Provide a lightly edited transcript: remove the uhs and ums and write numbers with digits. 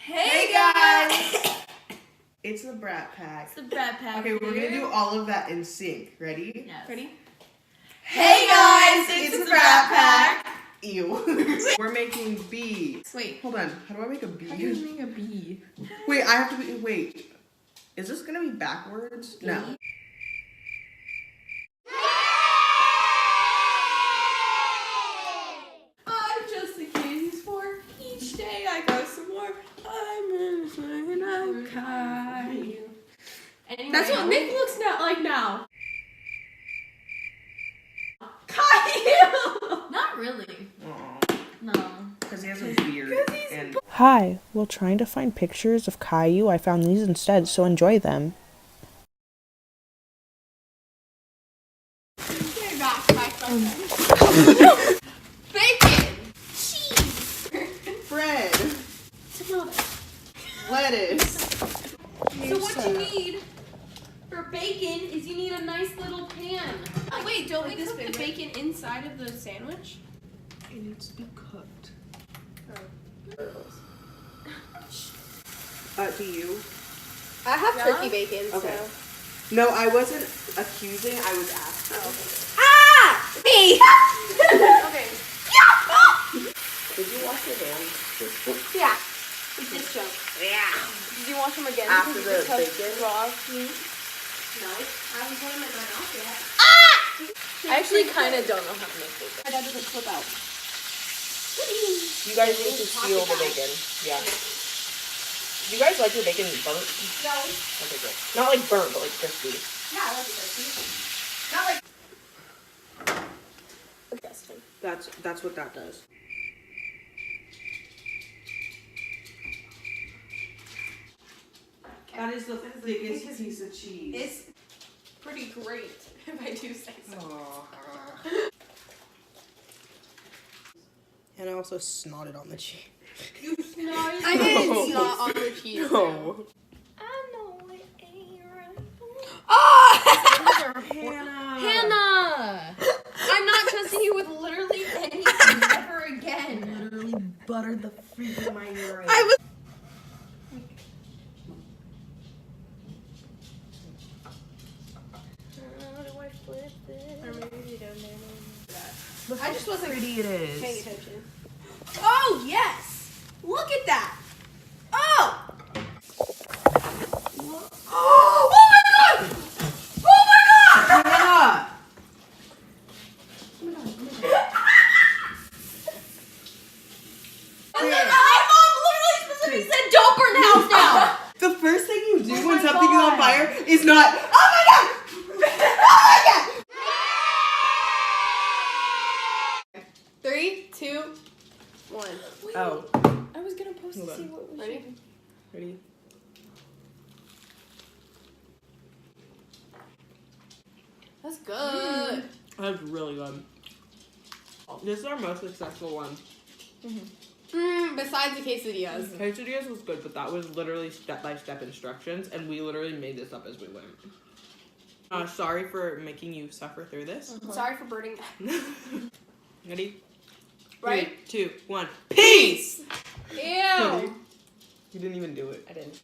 Hey guys! It's the Brat Pack. It's the Brat Pack. Okay, we're gonna do all of that in sync. Ready? Yes. Ready? Hey guys! It's the Brat Pack! Ew. We're making B. Wait. Hold on. How do I make a B? How do you make a bee? Wait, I have to be. Wait. Is this gonna be backwards? No. I'm just the kid who's 4. Each day I go some more. I'm in okay. Anyway, That's what Nick looks like now. Caillou! Not really. Aww. No. Because he has a beard. And Hi, while trying to find pictures of Caillou, I found these instead, so enjoy them. Bacon! Cheese! bread. Tomato. Lettuce. So what you need for bacon is you need a nice little pan. Oh, wait, don't we this cook the big, right? bacon inside of the sandwich? It needs to be cooked. Do you? I have Yeah? turkey bacon, Okay. so. No, I wasn't accusing. I was asking. Ah! Me! Okay. Did you wash your hands? Yeah. With this joke. Yeah. Did you wash them again? After because the you just touched bacon? raw meat? No, I haven't put them in my mouth yet. I actually kind of don't know how to make bacon. My dad doesn't flip out. You guys need to seal the bacon. Yeah. Do you guys like your bacon burnt? No. Okay, good. Not like burnt, but like crispy. Yeah, I like it crispy. Not like. That's what that does. That is the biggest piece of cheese. It's pretty great, if I do say so. Aw. And I also snotted on the cheese. You snotty. I didn't snot on the cheese. No. I know it ain't right. Oh! Hannah. Hannah! I'm not trusting you with literally anything ever again. Literally buttered the freak of my urine. I was. How do I flip this? Or maybe you don't know. Look how pretty it is. Paying attention. Oh, yes! Look at that! Oh! Oh my god! Oh my god! Hannah! My mom literally specifically said, "Don't burn the house down." The first thing you do when my something is on God. fire is not, oh my god! Oh my god! 3, 2, 1. Oh. I was gonna post Hold to see on. what was Ready? Ready? That's good. That's really good. This is our most successful one. Besides the quesadillas. Quesadillas was good, but that was literally step-by-step instructions, and we literally made this up as we went. Sorry for making you suffer through this. Sorry for burning that. Ready? Right? 3, 2, 1. Peace! Ew. You didn't even do it. I didn't.